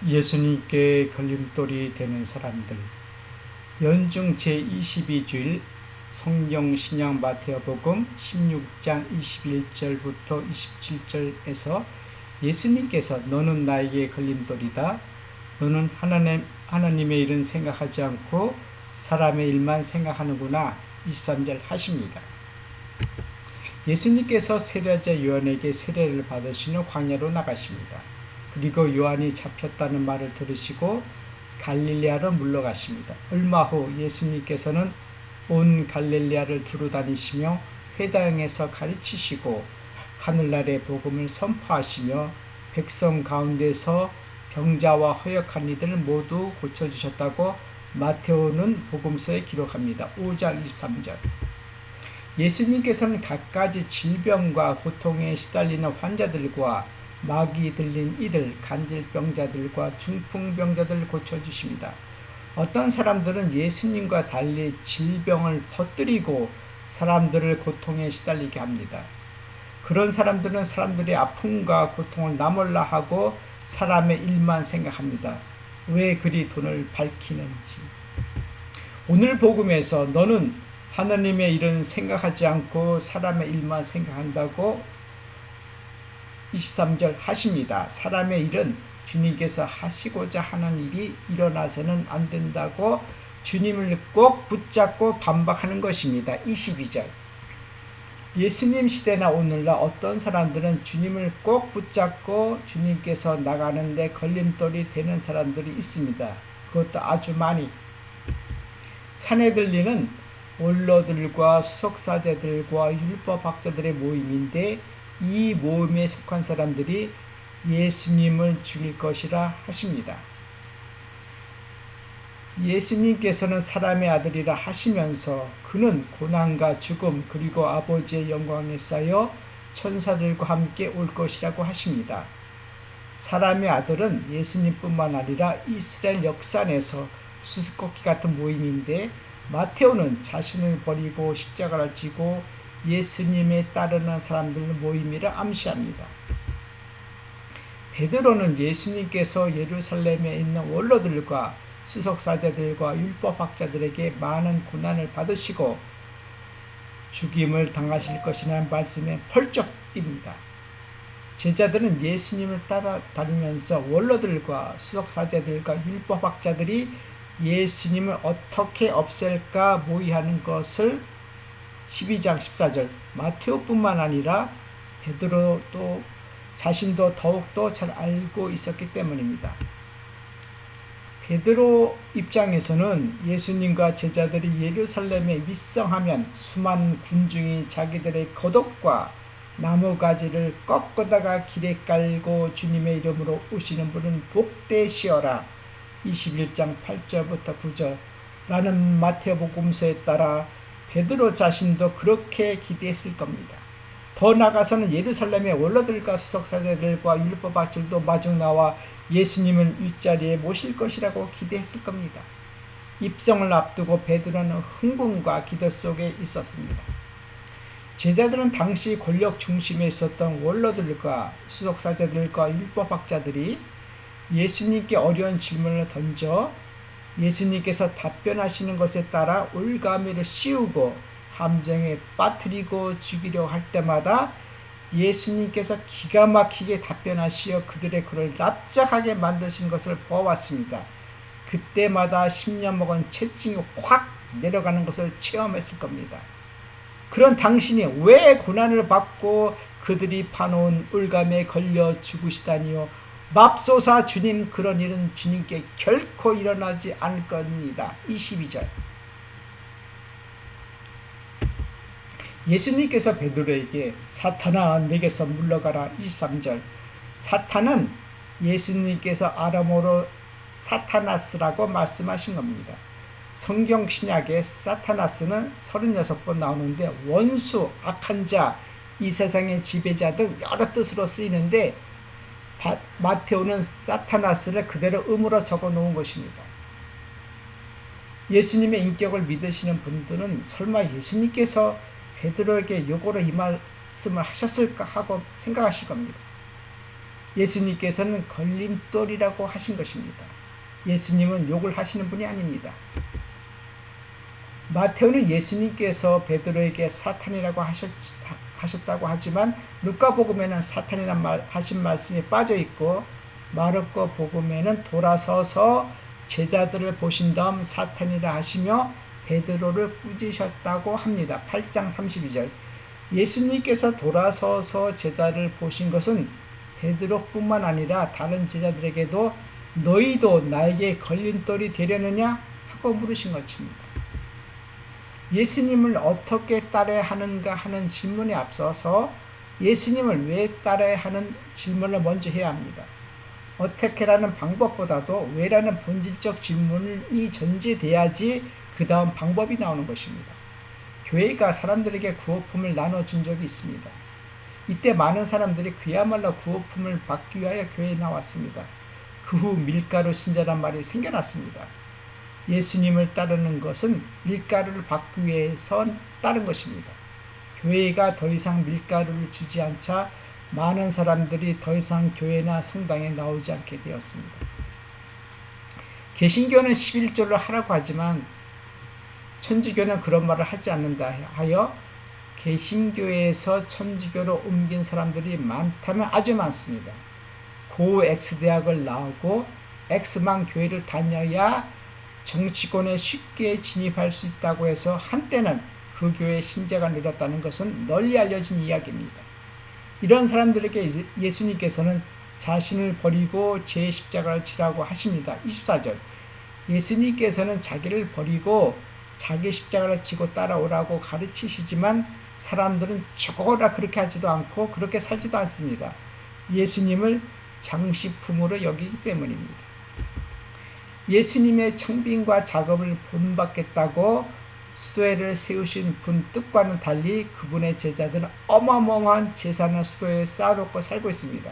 예수님께 걸림돌이 되는 사람들. 연중 제22주일 성경 신약 마태복음 16장 21절부터 27절에서 예수님께서 너는 나에게 걸림돌이다. 너는 하나님의 일은 생각하지 않고 사람의 일만 생각하는구나. 23절 하십니다. 예수님께서 세례자 요한에게 세례를 받으신 후 광야로 나가십니다. 그리고 요한이 잡혔다는 말을 들으시고 갈릴레아로 물러가십니다. 얼마 후 예수님께서는 온 갈릴레아를 두루 다니시며 회당에서 가르치시고 하늘나라의 복음을 선포하시며 백성 가운데서 병자와 허역한 이들을 모두 고쳐주셨다고 마테오는 복음서에 기록합니다. 5장 23절. 예수님께서는 갖가지 질병과 고통에 시달리는 환자들과 마귀 들린 이들, 간질병자들과 중풍병자들을 고쳐주십니다. 어떤 사람들은 예수님과 달리 질병을 퍼뜨리고 사람들을 고통에 시달리게 합니다. 그런 사람들은 사람들의 아픔과 고통을 나몰라 하고 사람의 일만 생각합니다. 왜 그리 돈을 밝히는지. 오늘 복음에서 너는 하나님의 일은 생각하지 않고 사람의 일만 생각한다고 23절 하십니다. 사람의 일은 주님께서 하시고자 하는 일이 일어나서는 안 된다고 주님을 꼭 붙잡고 반박하는 것입니다. 22절. 예수님 시대나 오늘날 어떤 사람들은 주님을 꼭 붙잡고 주님께서 나가는데 걸림돌이 되는 사람들이 있습니다. 그것도 아주 많이. 산헤들린은 원로들과 수석사제들과 율법학자들의 모임인데 이 모임에 속한 사람들이 예수님을 죽일 것이라 하십니다. 예수님께서는 사람의 아들이라 하시면서 그는 고난과 죽음 그리고 아버지의 영광에 쌓여 천사들과 함께 올 것이라고 하십니다. 사람의 아들은 예수님뿐만 아니라 이스라엘 역사에서 수수께끼 같은 모임인데 마테오는 자신을 버리고 십자가를 지고 예수님에 따르는 사람들의 모임이라 암시합니다. 베드로는 예수님께서 예루살렘에 있는 원로들과 수석사제들과 율법학자들에게 많은 고난을 받으시고 죽임을 당하실 것이라는 말씀에 펄쩍 뜁니다. 제자들은 예수님을 따라다니면서 원로들과 수석사제들과 율법학자들이 예수님을 어떻게 없앨까 모의하는 것을 12장 14절 마테오뿐만 아니라 베드로도 자신도 더욱더 잘 알고 있었기 때문입니다. 베드로 입장에서는 예수님과 제자들이 예루살렘에 입성하면 수많은 군중이 자기들의 겉옷과 나무가지를 꺾어다가 길에 깔고 주님의 이름으로 오시는 분은 복되시어라 21장 8절부터 9절라는 마태복음서에 따라 베드로 자신도 그렇게 기대했을 겁니다. 더 나아가서는 예루살렘의 원로들과 수석사제들과 율법학자들도 마중 나와 예수님을 윗자리에 모실 것이라고 기대했을 겁니다. 입성을 앞두고 베드로는 흥분과 기도 속에 있었습니다. 제자들은 당시 권력 중심에 있었던 원로들과 수석사제들과 율법학자들이 예수님께 어려운 질문을 던져 예수님께서 답변하시는 것에 따라 올가미를 씌우고 함정에 빠뜨리고 죽이려 할 때마다 예수님께서 기가 막히게 답변하시어 그들의 글을 납작하게 만드신 것을 보아왔습니다. 그때마다 10년 먹은 채찍이 확 내려가는 것을 체험했을 겁니다. 그런 당신이 왜 고난을 받고 그들이 파놓은 올감에 걸려 죽으시다니요. 맙소사 주님, 그런 일은 주님께 결코 일어나지 않을 겁니다. 22절. 예수님께서 베드로에게 사탄아 내게서 물러가라 23절. 사탄은 예수님께서 아람어로 사타나스라고 말씀하신 겁니다. 성경 신약에 사타나스는 36번 나오는데 원수, 악한 자, 이 세상의 지배자 등 여러 뜻으로 쓰이는데 마테오는 사타나스를 그대로 음으로 적어 놓은 것입니다. 예수님의 인격을 믿으시는 분들은 설마 예수님께서 베드로에게 요거로 이 말씀을 하셨을까 하고 생각하실 겁니다. 예수님께서는 걸림돌이라고 하신 것입니다. 예수님은 욕을 하시는 분이 아닙니다. 마태오는 예수님께서 베드로에게 사탄이라고 하셨다고 하지만 루카복음에는 사탄이란 하신 말씀이 빠져 있고 마르코 복음에는 돌아서서 제자들을 보신 다음 사탄이라 하시며 베드로를 꾸짖으셨다고 합니다. 8장 32절. 예수님께서 돌아서서 제자를 보신 것은 베드로뿐만 아니라 다른 제자들에게도 너희도 나에게 걸림돌이 되려느냐 하고 물으신 것입니다. 예수님을 어떻게 따라야 하는가 하는 질문에 앞서서 예수님을 왜 따라야 하는 질문을 먼저 해야 합니다. 어떻게라는 방법보다도 왜라는 본질적 질문이 전제돼야지 그 다음 방법이 나오는 것입니다. 교회가 사람들에게 구호품을 나눠준 적이 있습니다. 이때 많은 사람들이 그야말로 구호품을 받기 위하여 교회에 나왔습니다. 그 후 밀가루 신자란 말이 생겨났습니다. 예수님을 따르는 것은 밀가루를 받기 위해서 따른 것입니다. 교회가 더 이상 밀가루를 주지 않자 많은 사람들이 더 이상 교회나 성당에 나오지 않게 되었습니다. 개신교는 11조를 하라고 하지만 천주교는 그런 말을 하지 않는다 하여 개신교에서 천주교로 옮긴 사람들이 많다면 아주 많습니다. 고 X대학을 나오고 X만 교회를 다녀야 정치권에 쉽게 진입할 수 있다고 해서 한때는 그 교회의 신자가 늘었다는 것은 널리 알려진 이야기입니다. 이런 사람들에게 예수님께서는 자신을 버리고 제 십자가를 지라고 하십니다. 24절. 예수님께서는 자기를 버리고 자기 십자가를 지고 따라오라고 가르치시지만 사람들은 죽어라 그렇게 하지도 않고 그렇게 살지도 않습니다. 예수님을 장식품으로 여기기 때문입니다. 예수님의 청빙과 작업을 본받겠다고 수도회를 세우신 분 뜻과는 달리 그분의 제자들은 어마어마한 재산을 수도회에 쌓아놓고 살고 있습니다.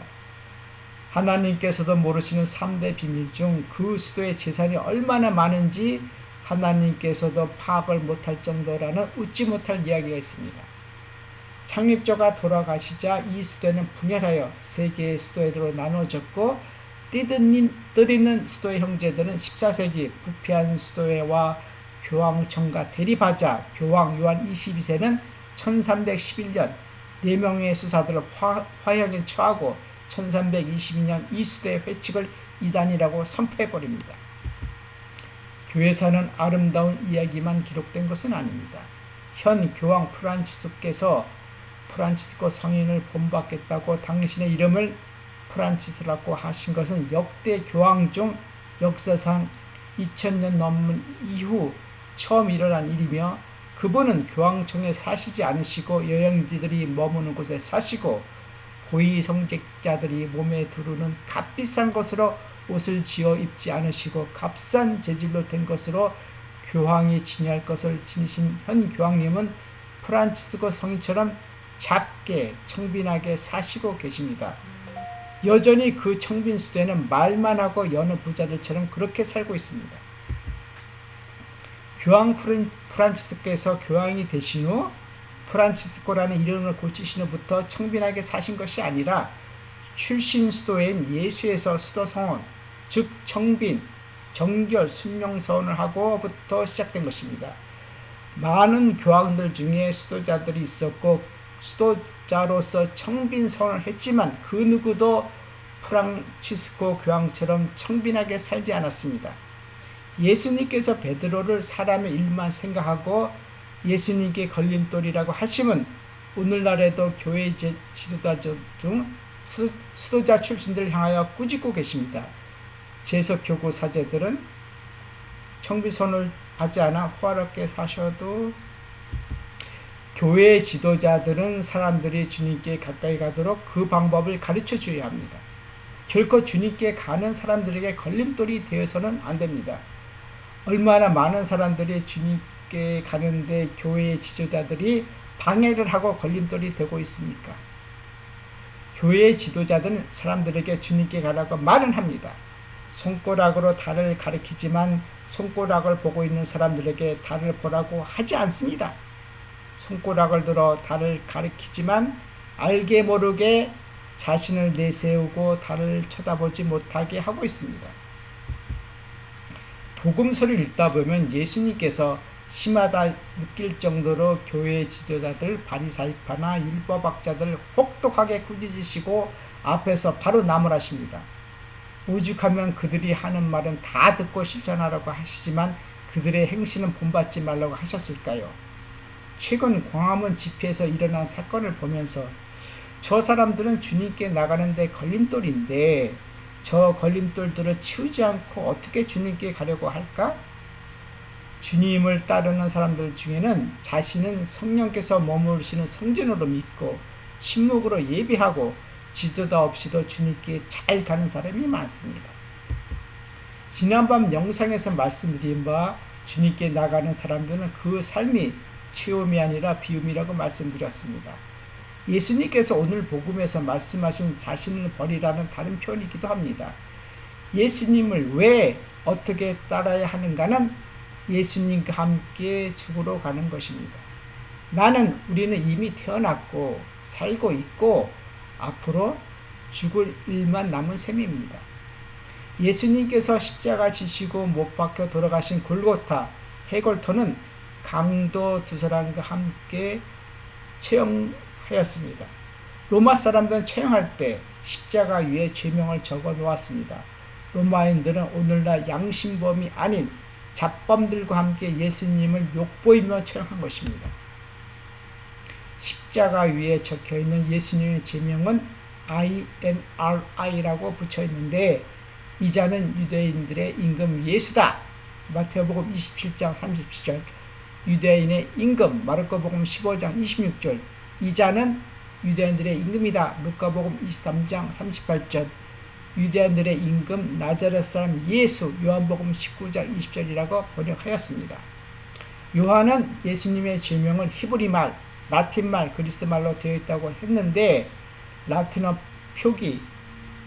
하나님께서도 모르시는 3대 비밀 중 그 수도의 재산이 얼마나 많은지 하나님께서도 파악을 못할 정도라는 웃지 못할 이야기가 있습니다. 창립자가 돌아가시자 이 수도회는 분열하여 세 개의 수도회로 나눠졌고 뜻있는 수도회 형제들은 14세기 부패한 수도회와 교황청과 대립하자 교황 요한 22세는 1311년 4명의 수사들을 화형에 처하고 1322년 이 수도의 회칙을 이단이라고 선포해버립니다. 교회사는 아름다운 이야기만 기록된 것은 아닙니다. 현 교황 프란치스코 성인을 본받겠다고 당신의 이름을 프란치스라고 하신 것은 역대 교황 중 역사상 2000년 넘은 이후 처음 일어난 일이며 그분은 교황청에 사시지 않으시고 여행지들이 머무는 곳에 사시고 고위성직자들이 몸에 두르는 값비싼 것으로 옷을 지어 입지 않으시고 값싼 재질로 된 것으로 교황이 지니할 것을 지니신 현 교황님은 프란치스코 성인처럼 작게 청빈하게 사시고 계십니다. 여전히 그 청빈수도에는 말만 하고 여느 부자들처럼 그렇게 살고 있습니다. 교황 프란치스코께서 교황이 되신 후 프란치스코라는 이름을 고치신 후부터 청빈하게 사신 것이 아니라 출신 수도인 예수에서 수도성원, 즉 청빈, 정결, 순명서원을 하고부터 시작된 것입니다. 많은 교황들 중에 수도자들이 있었고 수도자로서 청빈서원을 했지만 그 누구도 프란치스코 교황처럼 청빈하게 살지 않았습니다. 예수님께서 베드로를 사람의 일만 생각하고 예수님께 걸림돌이라고 하심은 오늘날에도 교회 지도자들 중 수도자 출신들을 향하여 꾸짖고 계십니다. 재석교구 사제들은 청빈서원을 하지 않아 호화롭게 사셔도 교회 지도자들은 사람들이 주님께 가까이 가도록 그 방법을 가르쳐 줘야 합니다. 결코 주님께 가는 사람들에게 걸림돌이 되어서는 안 됩니다. 얼마나 많은 사람들이 주님께 가는데 교회의 지도자들이 방해를 하고 걸림돌이 되고 있습니까? 교회의 지도자들은 사람들에게 주님께 가라고 말은 합니다. 손가락으로 달을 가리키지만 손가락을 보고 있는 사람들에게 달을 보라고 하지 않습니다. 손가락을 들어 달을 가리키지만 알게 모르게 자신을 내세우고 달을 쳐다보지 못하게 하고 있습니다. 복음서를 읽다 보면 예수님께서 심하다 느낄 정도로 교회 지도자들, 바리사이파나 율법학자들 혹독하게 꾸짖으시고 앞에서 바로 나무라십니다. 오죽하면 그들이 하는 말은 다 듣고 실천하라고 하시지만 그들의 행실은 본받지 말라고 하셨을까요? 최근 광화문 집회에서 일어난 사건을 보면서 저 사람들은 주님께 나가는데 걸림돌인데 저 걸림돌들을 치우지 않고 어떻게 주님께 가려고 할까? 주님을 따르는 사람들 중에는 자신은 성령께서 머무르시는 성전으로 믿고 침묵으로 예배하고 지도자 없이도 주님께 잘 가는 사람이 많습니다. 지난밤 영상에서 말씀드린 바 주님께 나가는 사람들은 그 삶이 체험이 아니라 비움이라고 말씀드렸습니다. 예수님께서 오늘 복음에서 말씀하신 자신을 버리라는 다른 표현이기도 합니다. 예수님을 왜 어떻게 따라야 하는가는 예수님과 함께 죽으러 가는 것입니다. 우리는 이미 태어났고 살고 있고 앞으로 죽을 일만 남은 셈입니다. 예수님께서 십자가 지시고 못 박혀 돌아가신 골고타, 해골터는 강도 두 사람과 함께 처형하였습니다. 로마 사람들은 처형할 때 십자가 위에 죄명을 적어 놓았습니다. 로마인들은 오늘날 양심범이 아닌 잡범들과 함께 예수님을 욕보이며 처형한 것입니다. 십자가 위에 적혀있는 예수님의 제명은 INRI라고 붙여있는데 이 자는 유대인들의 임금 예수다. 마태복음 27장 37절. 유대인의 임금 마르코복음 15장 26절. 이 자는 유대인들의 임금이다. 루카복음 23장 38절. 유대인들의 임금 나자렛 사람 예수 요한복음 19장 20절이라고 번역하였습니다. 요한은 예수님의 제명을 히브리말, 라틴말, 그리스말로 되어 있다고 했는데 라틴어 표기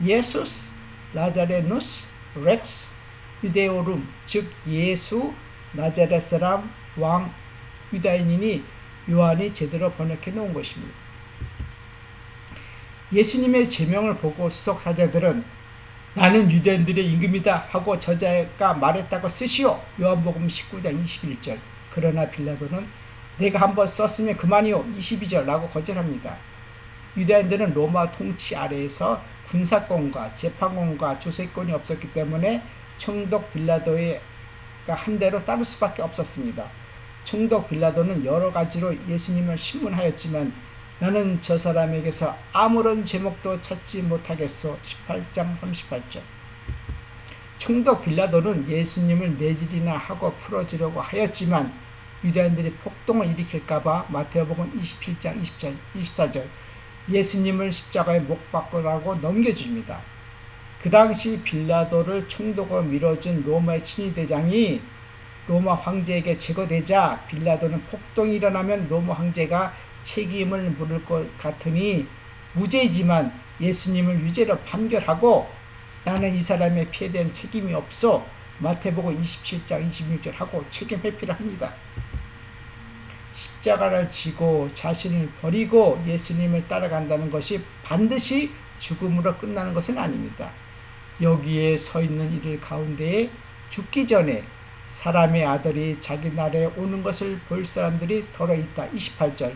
예수스, 나자레누스, 렉스, 유데오룸 즉 예수, 나자렛 사람, 왕, 유다인이니 요한이 제대로 번역해 놓은 것입니다. 예수님의 제명을 보고 수석사제들은 나는 유대인들의 임금이다 하고 저자가 말했다고 쓰시오. 요한복음 19장 21절. 그러나 빌라도는 내가 한번 썼으면 그만이오. 22절 라고 거절합니다. 유대인들은 로마 통치 아래에서 군사권과 재판권과 조세권이 없었기 때문에 총독 빌라도가 한 대로 따를 수밖에 없었습니다. 총독 빌라도는 여러 가지로 예수님을 신문하였지만 나는 저 사람에게서 아무런 제목도 찾지 못하겠소. 18장 38절. 총독 빌라도는 예수님을 내질이나 하고 풀어주려고 하였지만 유대인들이 폭동을 일으킬까봐 마태복음 27장 24절 예수님을 십자가에 못 박으라고 넘겨줍니다. 그 당시 빌라도를 총독으로 밀어준 로마의 친위대장이 로마 황제에게 제거되자 빌라도는 폭동이 일어나면 로마 황제가 책임을 물을 것 같으니 무죄이지만 예수님을 유죄로 판결하고 나는 이 사람의 피해에 대한 책임이 없어 마태복음 27장 26절 하고 책임 회피를 합니다. 십자가를 지고 자신을 버리고 예수님을 따라간다는 것이 반드시 죽음으로 끝나는 것은 아닙니다. 여기에 서 있는 이들 가운데에 죽기 전에 사람의 아들이 자기 나라에 오는 것을 볼 사람들이 더러 있다. 28절.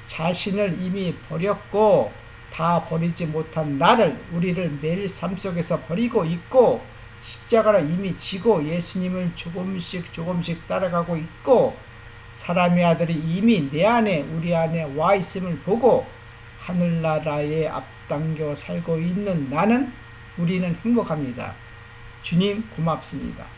자신을 이미 버렸고 다 버리지 못한 나를 우리를 매일 삶 속에서 버리고 있고 십자가를 이미 지고 예수님을 조금씩 따라가고 있고 사람의 아들이 이미 내 안에 우리 안에 와 있음을 보고 하늘나라에 앞당겨 살고 있는 우리는 행복합니다. 주님 고맙습니다.